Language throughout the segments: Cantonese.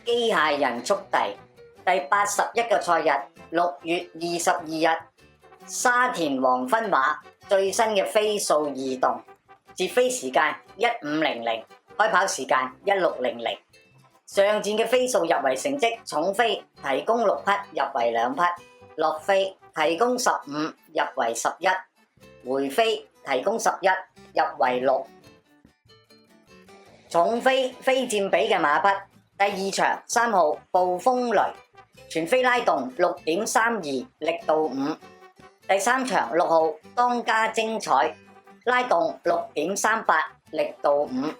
機械人速遞第81個賽日6月22日，沙田黃昏馬最新嘅飛數異動，截飛時間15:00，開跑時間16:00。上戰嘅飛數入圍成績：重飛提供6匹，入圍2匹；落飛提供15，入圍11；回飛提供11，入圍6。重飛非佔比嘅馬匹，第2場3號暴風雷，全飛拉動6.32，力度5；第3場6號當家精彩，拉動6.38，力度5；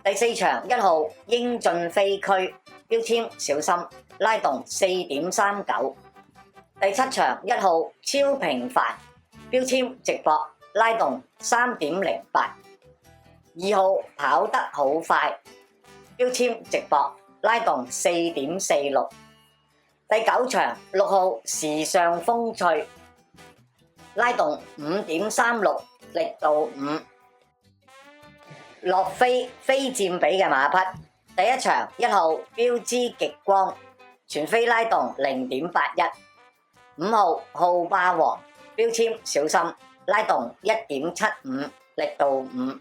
第4場1號英俊飛區，標籤小心，拉動4.39；第7場1號超平凡，標籤直播，拉動3.08； 2號跑得好快，標籤直播，拉動4.46；第9場6號時尚風趣，拉動5.36，力度5。落飛非佔比嘅馬匹，第1場1號標之極光，全飛拉動0.81； 5號號霸王，標籤小心，拉動1.75，力度5；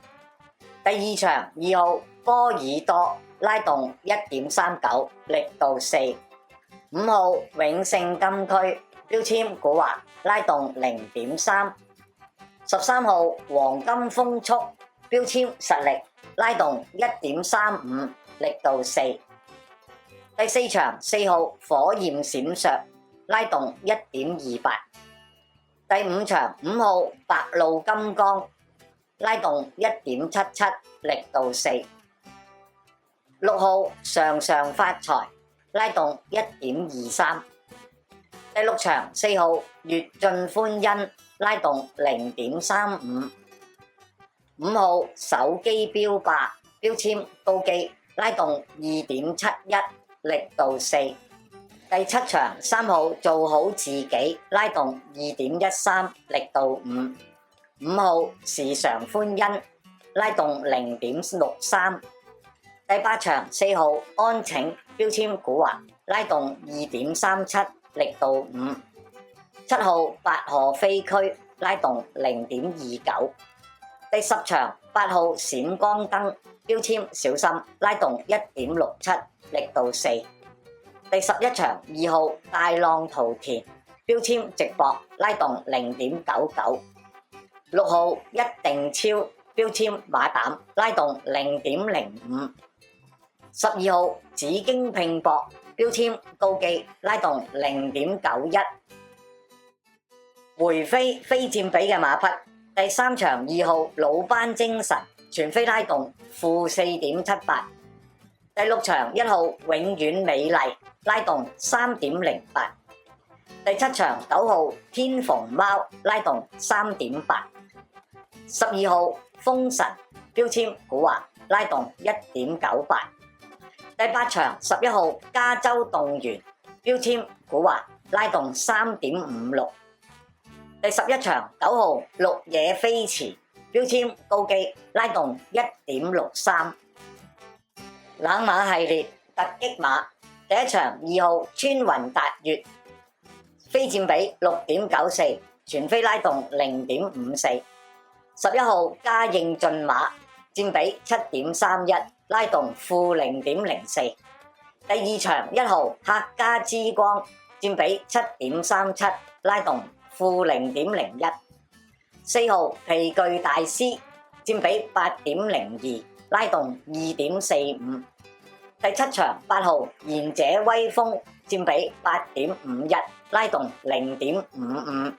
第2場2號波爾多，拉動1.39，力度4； 5號永勝金區，標籤古惑，拉動0.3； 13號黃金風速，標籤實力，拉動1.35，力度4；第4場4號火焰閃爍，拉動1.28；第5場5號白鹿金剛，拉動1.77，力度4； 6號常常發財，拉動1.23；第6場4號悅盡歡欣，拉動0.35； 5號手機標霸，標籤高機，拉動2.71，力度4；第7場3號做好自己，拉動2.13，力度5； 5號時常歡欣，拉動0.63；第8場4號安晴，標籤古惑，拉動2.37，力度5； 7號八河飛區，拉動0.29；第10場8號閃光燈，標籤小心，拉動1.67，力度4；第11場2號大浪淘田，標籤直播，拉動0.99； 6號一定超，標籤馬膽，拉動0.05； 12號紫荊拼搏，標籤高機，拉動0.91。回飛非佔比嘅馬匹，第3場2號老班精神，全飛拉動-4.78；第6場1號永遠美麗，拉動3.08；第7場9號天蓬貓，拉動3.8； 12號風神，標籤古惑，拉動1.98；第8場11號加州動員，標籤古惑，拉動3.56；第11場9號綠野飛馳，標籤高機，拉動1.63。冷馬系列突擊馬，第1場2號穿雲達月，非佔比6.94，全飛拉動0.54； 11號嘉應駿馬，佔比7.31，拉動-0.04；第2場1號客家之光，佔比7.37，拉動-0.01； 4號皮具大師，佔比8.02，拉動2.45；第7場8號賢者威風，佔比8.51，拉動0.55；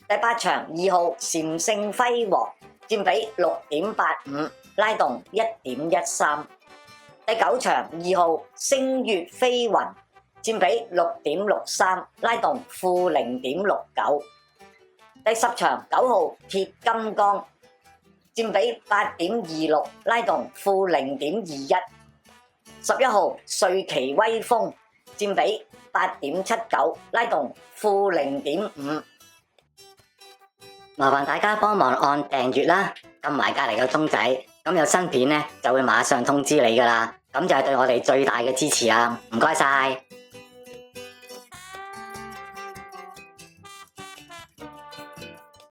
第8場2號禪聖輝煌，佔比6.85，拉動1.13；第9場2號星月飛雲，佔比6.63，拉動-0.69；第10場9號鐵金剛，佔比8.26，拉動-0.21； 11號瑞奇威風，佔比8.79，拉動-0.5。麻煩大家幫忙按訂閱啦，撳埋隔離個鐘仔，咁有新片呢就會馬上通知你㗎喇。咁就係對我哋最大嘅支持啦。唔該晒。